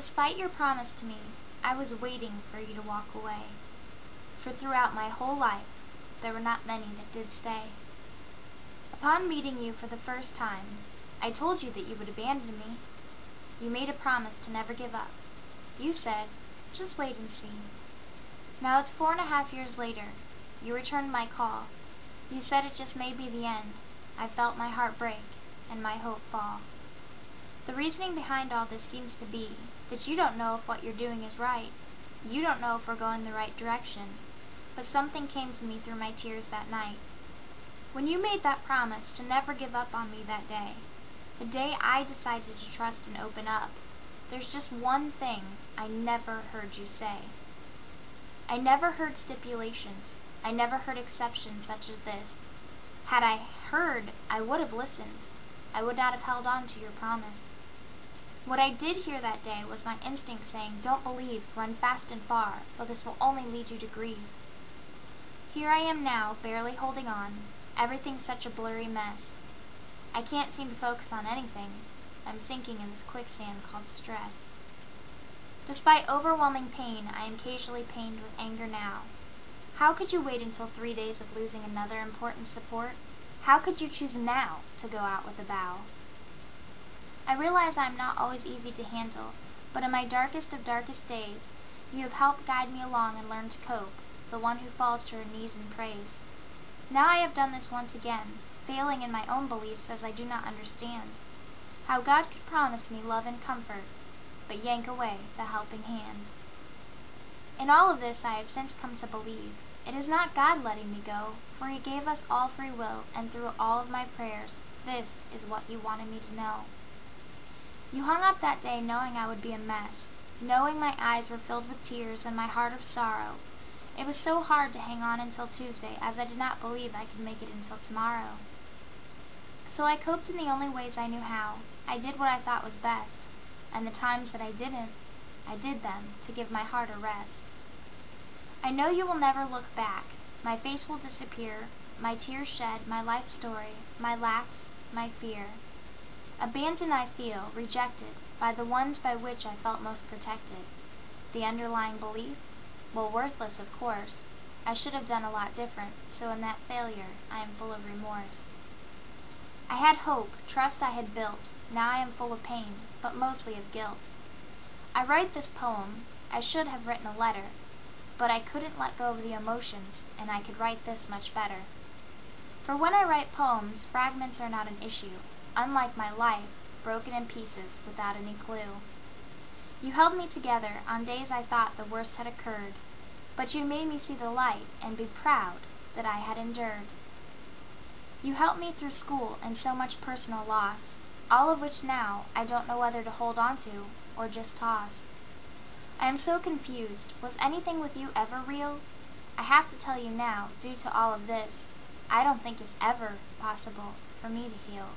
Despite your promise to me, I was waiting for you to walk away. For throughout my whole life, there were not many that did stay. Upon meeting you for the first time, I told you that you would abandon me. You made a promise to never give up. You said, just wait and see. Now it's 4.5 years later. You returned my call. You said it just may be the end. I felt my heart break and my hope fall. The reasoning behind all this seems to be that you don't know if what you're doing is right. You don't know if we're going the right direction. But something came to me through my tears that night. When you made that promise to never give up on me that day, the day I decided to trust and open up, there's just one thing I never heard you say. I never heard stipulations. I never heard exceptions such as this. Had I heard, I would have listened. I would not have held on to your promise. What I did hear that day was my instinct saying, don't believe, run fast and far, for this will only lead you to grief. Here I am now, barely holding on. Everything's such a blurry mess. I can't seem to focus on anything. I'm sinking in this quicksand called stress. Despite overwhelming pain, I am occasionally pained with anger now. How could you wait until 3 days of losing another important support? How could you choose now to go out with a bow? I realize I am not always easy to handle, but in my darkest of darkest days, you have helped guide me along and learn to cope, the one who falls to her knees and prays. Now I have done this once again, failing in my own beliefs as I do not understand how God could promise me love and comfort, but yank away the helping hand. In all of this I have since come to believe it is not God letting me go, for He gave us all free will, and through all of my prayers, this is what He wanted me to know. You hung up that day knowing I would be a mess, knowing my eyes were filled with tears and my heart of sorrow. It was so hard to hang on until Tuesday, as I did not believe I could make it until tomorrow. So I coped in the only ways I knew how. I did what I thought was best, and the times that I didn't, I did them to give my heart a rest. I know you will never look back. My face will disappear, my tears shed, my life story, my laughs, my fear. Abandoned I feel, rejected, by the ones by which I felt most protected. The underlying belief? Well, worthless, of course. I should have done a lot different, so in that failure I am full of remorse. I had hope, trust I had built. Now I am full of pain, but mostly of guilt. I write this poem. I should have written a letter, but I couldn't let go of the emotions, and I could write this much better. For when I write poems, fragments are not an issue, unlike my life, broken in pieces without any clue. You held me together on days I thought the worst had occurred, but you made me see the light and be proud that I had endured. You helped me through school and so much personal loss, all of which now I don't know whether to hold on to or just toss. I am so confused. Was anything with you ever real? I have to tell you now, due to all of this, I don't think it's ever possible for me to heal.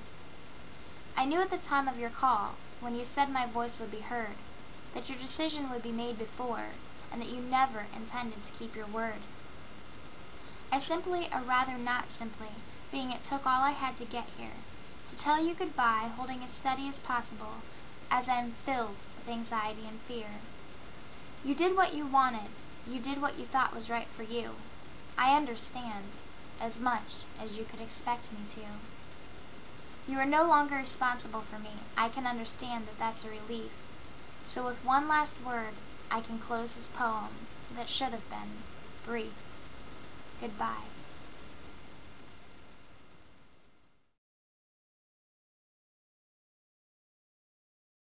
I knew at the time of your call, when you said my voice would be heard, that your decision would be made before, and that you never intended to keep your word. I simply, or rather not simply, being it took all I had to get here, to tell you goodbye, holding as steady as possible, as I am filled with anxiety and fear. You did what you wanted. You did what you thought was right for you. I understand, as much as you could expect me to. You are no longer responsible for me. I can understand that that's a relief. So with one last word, I can close this poem that should have been brief. Goodbye.